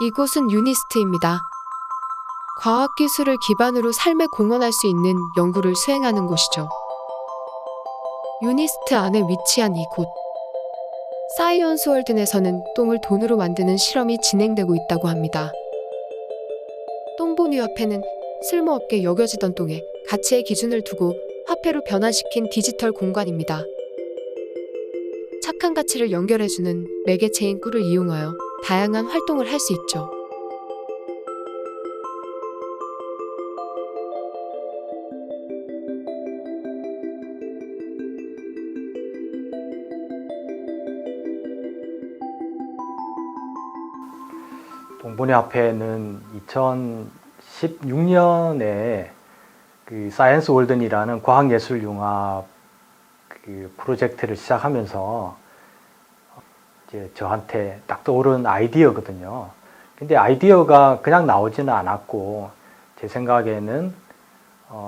이곳은 유니스트입니다. 과학기술을 기반으로 삶에 공헌할 수 있는 연구를 수행하는 곳이죠. 유니스트 안에 위치한 이곳. 사이언스 월드 내에서는 똥을 돈으로 만드는 실험이 진행되고 있다고 합니다. 똥보니 화폐는 쓸모없게 여겨지던 똥에 가치의 기준을 두고 화폐로 변환시킨 디지털 공간입니다. 착한 가치를 연결해주는 매개체인 꿀을 이용하여 다양한 활동을 할 수 있죠. 똥보니 화폐는 2016년에 그 사이언스 월든이라는 과학예술융합 프로젝트를 시작하면서 이제 저한테 딱 떠오른 아이디어거든요. 근데 아이디어가 그냥 나오지는 않았고, 제 생각에는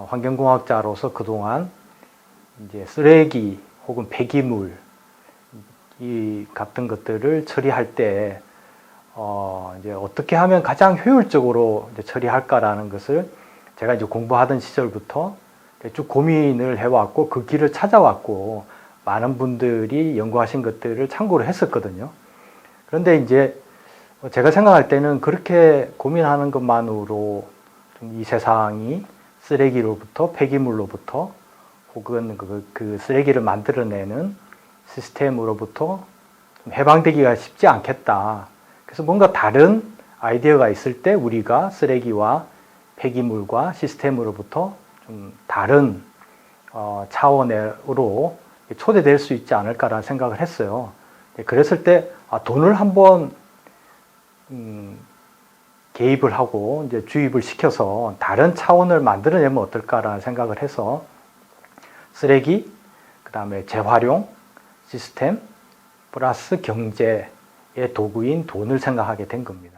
환경공학자로서 그동안 이제 쓰레기 혹은 폐기물 이 같은 것들을 처리할 때 이제 어떻게 하면 가장 효율적으로 이제 처리할까라는 것을 제가 이제 공부하던 시절부터 쭉 고민을 해왔고, 그 길을 찾아왔고, 많은 분들이 연구하신 것들을 참고를 했었거든요. 그런데 이제 제가 생각할 때는 그렇게 고민하는 것만으로 좀 이 세상이 쓰레기로부터, 폐기물로부터, 혹은 그 쓰레기를 만들어내는 시스템으로부터 좀 해방되기가 쉽지 않겠다. 그래서 뭔가 다른 아이디어가 있을 때 우리가 쓰레기와 폐기물과 시스템으로부터 좀 다른 차원으로 초대될 수 있지 않을까라는 생각을 했어요. 그랬을 때 돈을 한번 개입을 하고 이제 주입을 시켜서 다른 차원을 만들어내면 어떨까라는 생각을 해서 쓰레기, 그 다음에 재활용 시스템 플러스 경제의 도구인 돈을 생각하게 된 겁니다.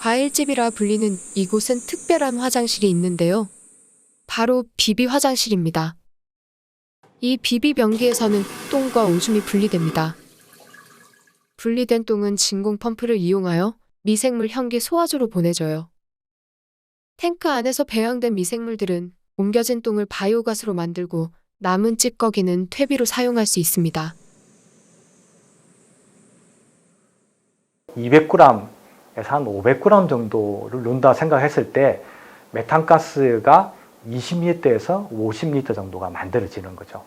과일집이라 불리는 이곳은 특별한 화장실이 있는데요. 바로 비비 화장실입니다. 이 비비 변기에서는 똥과 오줌이 분리됩니다. 분리된 똥은 진공 펌프를 이용하여 미생물 현기 소화조로 보내져요. 탱크 안에서 배양된 미생물들은 옮겨진 똥을 바이오가스로 만들고 남은 찌꺼기는 퇴비로 사용할 수 있습니다. 200g에서 한 500g 정도를 넣는다 생각했을 때 메탄가스가 20리터에서 50리터 정도가 만들어지는 거죠.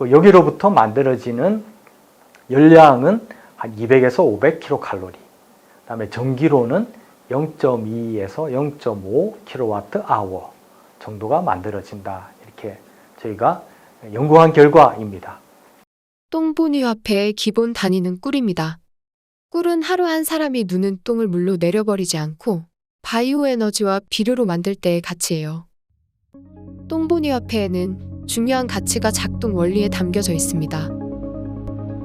여기로부터 만들어지는 열량은 한 200에서 500kcal, 그 다음에 전기로는 0.2에서 0.5kWh 정도가 만들어진다. 이렇게 저희가 연구한 결과입니다. 똥보니 화폐의 기본 단위는 꿀입니다. 꿀은 하루 한 사람이 누는 똥을 물로 내려버리지 않고 바이오 에너지와 비료로 만들 때의 가치예요. 똥보니 화폐에는 중요한 가치가 작동 원리에 담겨져 있습니다.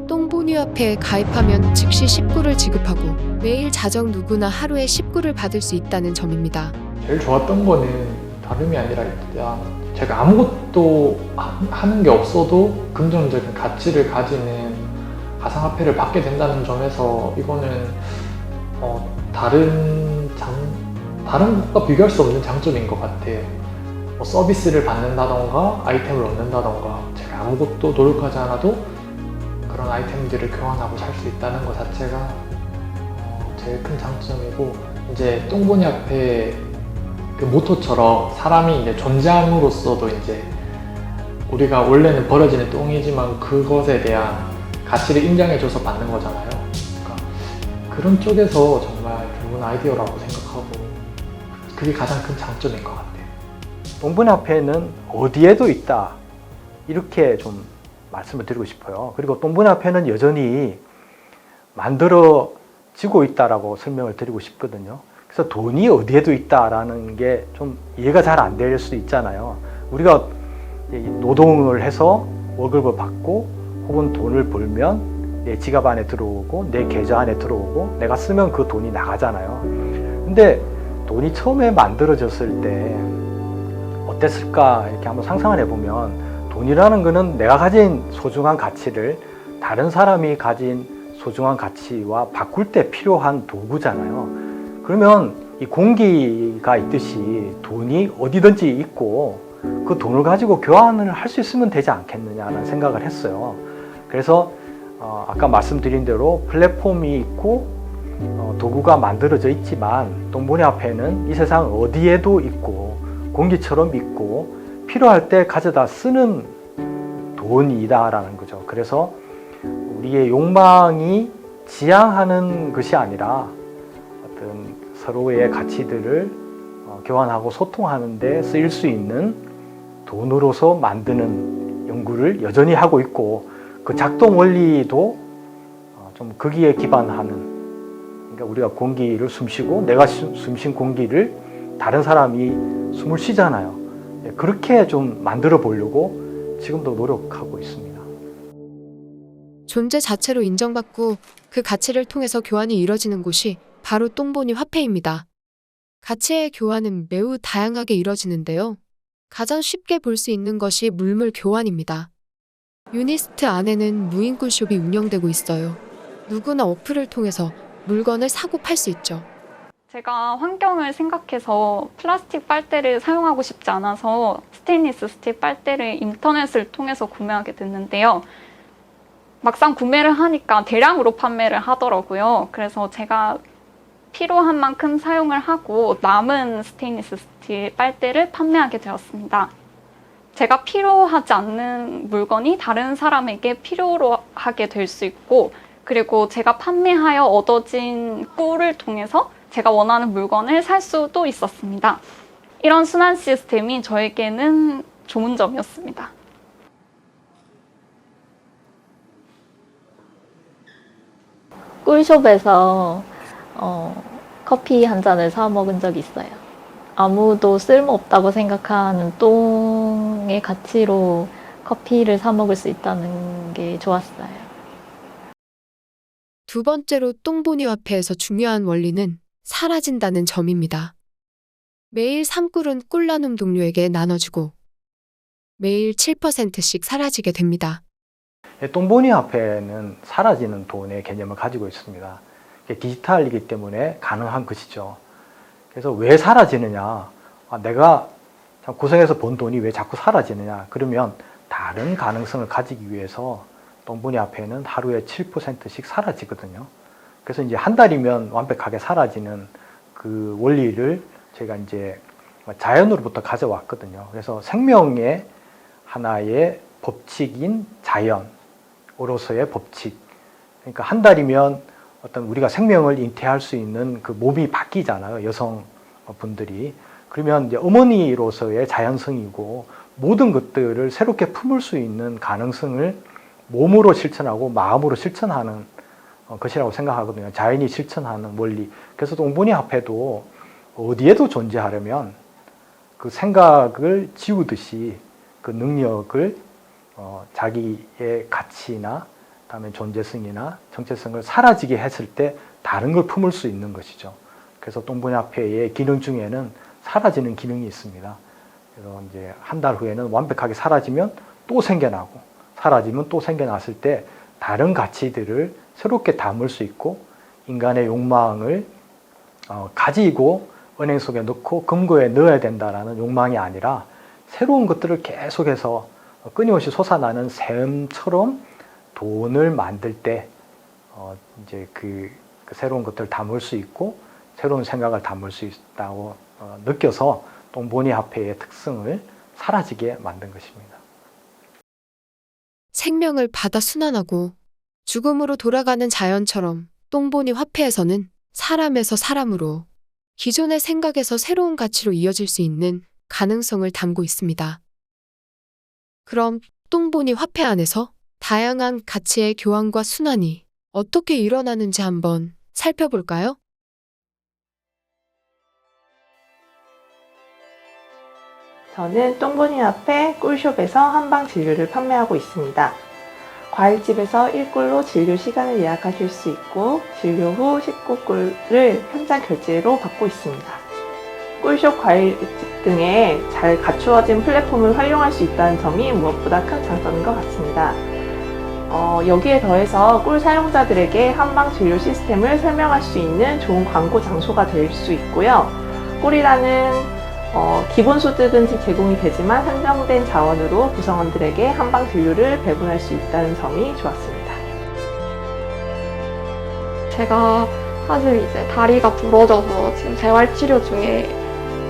똥보니 화폐에 가입하면 즉시 10꿀을 지급하고 매일 자정 누구나 하루에 10꿀을 받을 수 있다는 점입니다. 제일 좋았던 거는 다름이 아니라 일단 제가 아무것도 하는 게 없어도 긍정적인 가치를 가지는 가상화폐를 받게 된다는 점에서 이거는 다른 것과 비교할 수 없는 장점인 것 같아요. 서비스를 받는다던가 아이템을 얻는다던가 제가 아무것도 노력하지 않아도 그런 아이템들을 교환하고 살 수 있다는 것 자체가 제일 큰 장점이고, 이제 똥보니 화폐 그 모토처럼 사람이 이제 존재함으로써도 이제 우리가 원래는 버려지는 똥이지만 그것에 대한 가치를 인정해줘서 받는 거잖아요. 그러니까 그런 쪽에서 정말 좋은 아이디어라고 생각하고 그게 가장 큰 장점인 것 같아요. 똥보니 화폐는 어디에도 있다, 이렇게 좀 말씀을 드리고 싶어요. 그리고 똥보니 화폐는 여전히 만들어지고 있다라고 설명을 드리고 싶거든요. 그래서 돈이 어디에도 있다라는 게 좀 이해가 잘 안 될 수 있잖아요. 우리가 노동을 해서 월급을 받고 혹은 돈을 벌면 내 지갑 안에 들어오고 내 계좌 안에 들어오고 내가 쓰면 그 돈이 나가잖아요. 근데 돈이 처음에 만들어졌을 때 어땠을까 이렇게 한번 상상을 해보면, 돈이라는 거는 내가 가진 소중한 가치를 다른 사람이 가진 소중한 가치와 바꿀 때 필요한 도구잖아요. 그러면 이 공기가 있듯이 돈이 어디든지 있고 그 돈을 가지고 교환을 할 수 있으면 되지 않겠느냐는 생각을 했어요. 그래서 아까 말씀드린 대로 플랫폼이 있고 도구가 만들어져 있지만 똥보니 화폐는 이 세상 어디에도 있고 공기처럼 있고 필요할 때 가져다 쓰는 돈이다라는 거죠. 그래서 우리의 욕망이 지향하는 것이 아니라 어떤 서로의 가치들을 교환하고 소통하는 데 쓰일 수 있는 돈으로서 만드는 연구를 여전히 하고 있고, 그 작동 원리도 좀 거기에 기반하는, 그러니까 우리가 공기를 숨쉬고 내가 숨쉰 공기를 다른 사람이 숨을 쉬잖아요. 그렇게 좀 만들어 보려고 지금도 노력하고 있습니다. 존재 자체로 인정받고 그 가치를 통해서 교환이 이뤄지는 곳이 바로 똥보니 화폐입니다. 가치의 교환은 매우 다양하게 이뤄지는데요. 가장 쉽게 볼 수 있는 것이 물물 교환입니다. 유니스트 안에는 무인 꿀숍이 운영되고 있어요. 누구나 어플을 통해서 물건을 사고 팔 수 있죠. 제가 환경을 생각해서 플라스틱 빨대를 사용하고 싶지 않아서 스테인리스 스틸 빨대를 인터넷을 통해서 구매하게 됐는데요. 막상 구매를 하니까 대량으로 판매를 하더라고요. 그래서 제가 필요한 만큼 사용을 하고 남은 스테인리스 스틸 빨대를 판매하게 되었습니다. 제가 필요하지 않는 물건이 다른 사람에게 필요로 하게 될 수 있고, 그리고 제가 판매하여 얻어진 꿀을 통해서 제가 원하는 물건을 살 수도 있었습니다. 이런 순환 시스템이 저에게는 좋은 점이었습니다. 꿀숍에서 커피 한 잔을 사 먹은 적이 있어요. 아무도 쓸모없다고 생각하는 똥의 가치로 커피를 사 먹을 수 있다는 게 좋았어요. 두 번째로 똥보니 화폐에서 중요한 원리는 사라진다는 점입니다. 매일 3꿀은 꿀 나눔 동료에게 나눠주고 매일 7%씩 사라지게 됩니다. 똥보니 화폐는 사라지는 돈의 개념을 가지고 있습니다. 디지털이기 때문에 가능한 것이죠. 그래서 왜 사라지느냐? 내가 참 고생해서 번 돈이 왜 자꾸 사라지느냐? 그러면 다른 가능성을 가지기 위해서 똥보니 화폐는 하루에 7%씩 사라지거든요. 그래서 이제 한 달이면 완벽하게 사라지는 그 원리를 제가 이제 자연으로부터 가져왔거든요. 그래서 생명의 하나의 법칙인 자연으로서의 법칙. 그러니까 한 달이면 어떤 우리가 생명을 잉태할 수 있는 그 몸이 바뀌잖아요. 여성분들이. 그러면 이제 어머니로서의 자연성이고 모든 것들을 새롭게 품을 수 있는 가능성을 몸으로 실천하고 마음으로 실천하는 것이라고 생각하거든요. 자연이 실천하는 원리. 그래서 똥보니 화폐도 어디에도 존재하려면 그 생각을 지우듯이 그 능력을 자기의 가치나 다음에 존재성이나 정체성을 사라지게 했을 때 다른 걸 품을 수 있는 것이죠. 그래서 똥보니 화폐의 기능 중에는 사라지는 기능이 있습니다. 그래서 이제 한 달 후에는 완벽하게 사라지면 또 생겨나고 사라지면 또 생겨났을 때 다른 가치들을 새롭게 담을 수 있고 인간의 욕망을 가지고 은행 속에 넣고 금고에 넣어야 된다라는 욕망이 아니라 새로운 것들을 계속해서 끊임없이 솟아나는 샘처럼 돈을 만들 때 이제 그 새로운 것들을 담을 수 있고 새로운 생각을 담을 수 있다고 느껴서 똥보니 화폐의 특성을 사라지게 만든 것입니다. 생명을 받아 순환하고 죽음으로 돌아가는 자연처럼 똥보니 화폐에서는 사람에서 사람으로 기존의 생각에서 새로운 가치로 이어질 수 있는 가능성을 담고 있습니다. 그럼 똥보니 화폐 안에서 다양한 가치의 교환과 순환이 어떻게 일어나는지 한번 살펴볼까요? 저는 똥보니 화폐 꿀숍에서 한방 진료를 판매하고 있습니다. 과일집에서 1꿀로 진료 시간을 예약하실 수 있고 진료 후 19꿀을 현장 결제로 받고 있습니다. 꿀숍 과일집 등에 잘 갖추어진 플랫폼을 활용할 수 있다는 점이 무엇보다 큰 장점인 것 같습니다. 여기에 더해서 꿀 사용자들에게 한방 진료 시스템을 설명할 수 있는 좋은 광고 장소가 될 수 있고요. 꿀이라는 기본 소득은 제공이 되지만 한정된 자원으로 구성원들에게 한방 진료를 배분할 수 있다는 점이 좋았습니다. 제가 사실 이제 다리가 부러져서 지금 재활치료 중에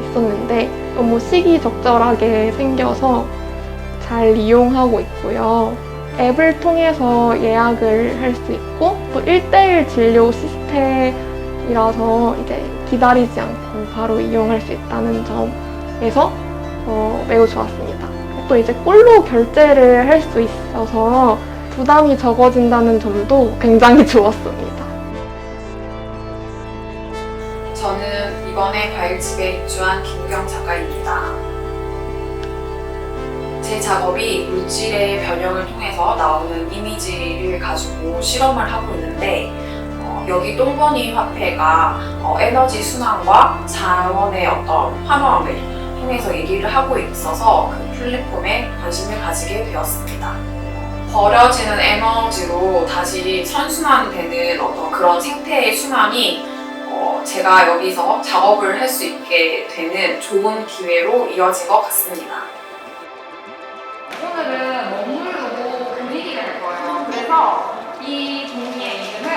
있었는데 너무 시기적절하게 생겨서 잘 이용하고 있고요. 앱을 통해서 예약을 할 수 있고 또 1대1 진료 시스템이라서 이제 기다리지 않고 바로 이용할 수 있다는 점에서 매우 좋았습니다. 또 이제 꿀로 결제를 할 수 있어서 부담이 적어진다는 점도 굉장히 좋았습니다. 저는 이번에 과일집에 입주한 김경 작가입니다. 제 작업이 물질의 변형을 통해서 나오는 이미지를 가지고 실험을 하고 있는데 여기 똥버니 화폐가 에너지 순환과 자원의 어떤 환원을 통해서 얘기를 하고 있어서 그 플랫폼에 관심을 가지게 되었습니다. 버려지는 에너지로 다시 선순환되는 어떤 그런 생태의 순환이 제가 여기서 작업을 할 수 있게 되는 좋은 기회로 이어질 것 같습니다. 오늘은 먹물로 그리기를 할 거예요. 그래서 이 종이의 이름은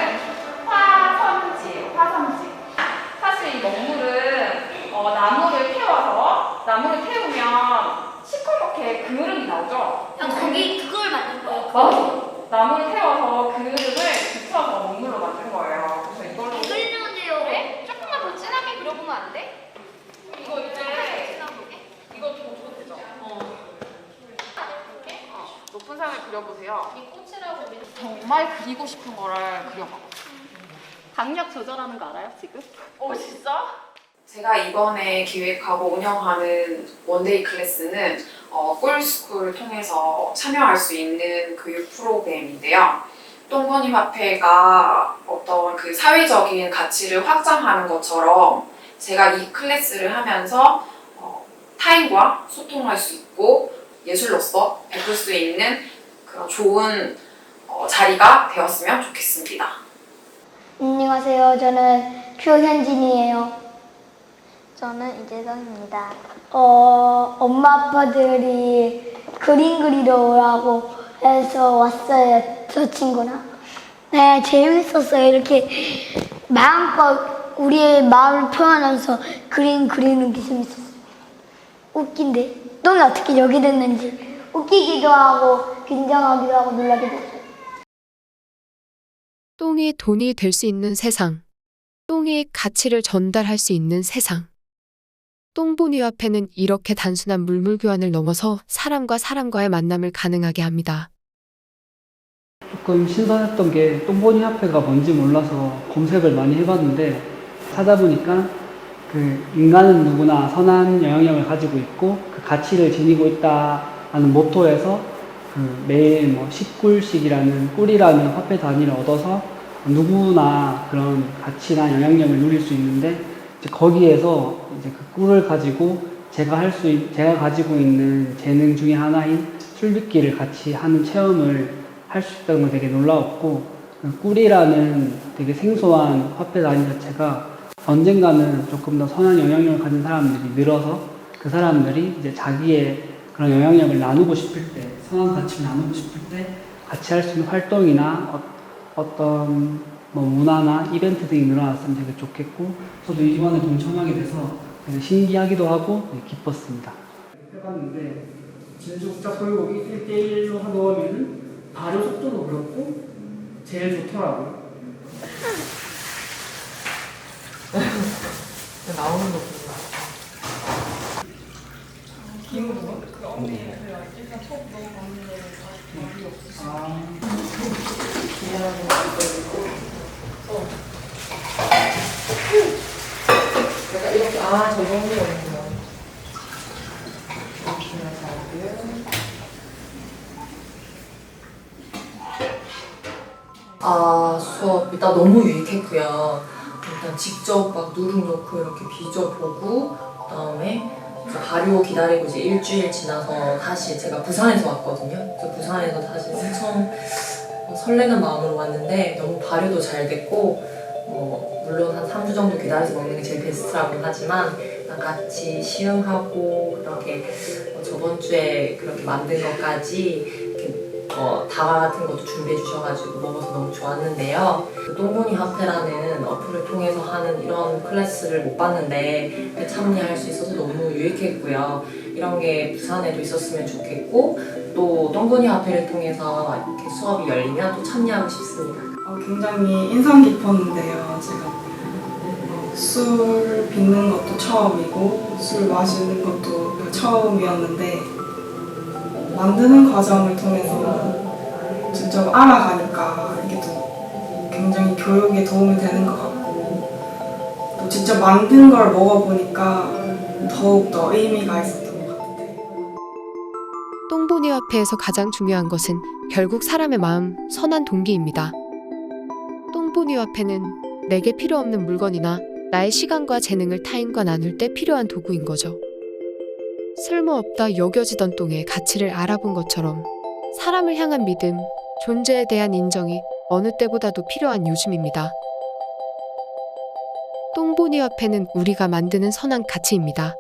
화섬지예요. 화섬지. 사실 이 먹물은 나무를 태우면 시커멓게 그을음이 나오죠. 그걸 만든 거예요. 맞아. 나무를 태워서 그을음을 붙여서 먹물로 만든 거예요. 그래서 이걸로 그리는데요. 네? 조금만 더 진하게 그려보면 안 돼? 이거 이제 진하게? 이거 줘도 되죠? 높은 산을 그려보세요. 이 꽃이라고 우리 정말 그리고 싶은 거를 그려봐. 강약 조절하는 거 알아요, 지금? 진짜? 제가 이번에 기획하고 운영하는 원데이 클래스는 꿀스쿨을 통해서 참여할 수 있는 교육 프로그램인데요. 똥버니 화폐가 어떤 그 사회적인 가치를 확장하는 것처럼 제가 이 클래스를 하면서 타인과 소통할 수 있고 예술로서 베풀 수 있는 그런 좋은 자리가 되었으면 좋겠습니다. 안녕하세요. 저는 표현진이에요. 저는 이재성입니다. 엄마 아빠들이 그림 그리러 오라고 해서 왔어요. 저 친구랑. 네, 재밌었어요. 이렇게 마음껏 우리의 마음을 표현하면서 그림 그리는 게 재밌었어요. 웃긴데 똥이 어떻게 여기 됐는지 웃기기도 하고 긴장하기도 하고 놀라기도 했어요. 똥이 돈이 될 수 있는 세상. 똥이 가치를 전달할 수 있는 세상. 똥보니 화폐는 이렇게 단순한 물물 교환을 넘어서 사람과 사람과의 만남을 가능하게 합니다. 조금 신선했던 게 똥보니 화폐가 뭔지 몰라서 검색을 많이 해봤는데 찾아보니까 그 인간은 누구나 선한 영향력을 가지고 있고 그 가치를 지니고 있다라는 모토에서 그 매일 뭐 10꿀씩이라는 꿀이라는 화폐 단위를 얻어서 누구나 그런 가치나 영향력을 누릴 수 있는데 이제 거기에서 이제 그 꿀을 가지고 제가 가지고 있는 재능 중에 하나인 술빚기를 같이 하는 체험을 할 수 있다는 건 되게 놀라웠고 그 꿀이라는 되게 생소한 화폐 단위 자체가 언젠가는 조금 더 선한 영향력을 가진 사람들이 늘어서 그 사람들이 이제 자기의 그런 영향력을 나누고 싶을 때, 선한 가치를 나누고 싶을 때 같이 할 수 있는 활동이나 어떤 뭐 문화나 이벤트 등이 늘어났으면 되게 좋겠고 저도 이번에 동참하게 돼서 되게 신기하기도 하고 되게 기뻤습니다. 해봤는데 진숙자 골고기 1대1로 넣으면 발효 속도도 그렇고 제일 좋더라고요. 나오는 거 보고. 내가 이렇게 저 정도였구나. 수업 일단 너무 유익했고요. 일단 직접 막 누룩 넣고 이렇게 빚어보고 그다음에 이제 발효 기다리고 이제 일주일 지나서 다시 제가 부산에서 왔거든요. 그래서 부산에서 다시 엄청 설레는 마음으로 왔는데 너무 발효도 잘 됐고 물론 한 3주 정도 기다려서 먹는 게 제일 베스트라고는 하지만 같이 시음하고 그렇게 저번 주에 그렇게 만든 것까지 이렇게 다과 같은 것도 준비해 주셔가지고 먹어서 너무 좋았는데요. 똥보니 화폐라는 어플을 통해서 하는 이런 클래스를 못 봤는데 참여할 수 있어서 너무 유익했고요. 이런 게 부산에도 있었으면 좋겠고 또 똥보니 화폐를 통해서 이렇게 수업이 열리면 또 참여하고 싶습니다. 굉장히 인상 깊었는데요. 제가 술 빚는 것도 처음이고 술 마시는 것도 처음이었는데 만드는 과정을 통해서 직접 알아가니까 이게 또 굉장히 교육에 도움이 되는 것 같고 또 직접 만든 걸 먹어보니까 더욱더 의미가 있었던 것 같아요. 똥보니 화폐에서 가장 중요한 것은 결국 사람의 마음, 선한 동기입니다. 똥보니 화폐는 내게 필요 없는 물건이나 나의 시간과 재능을 타인과 나눌 때 필요한 도구인 거죠. 쓸모없다 여겨지던 똥의 가치를 알아본 것처럼 사람을 향한 믿음, 존재에 대한 인정이 어느 때보다도 필요한 요즘입니다. 똥보니 화폐는 우리가 만드는 선한 가치입니다.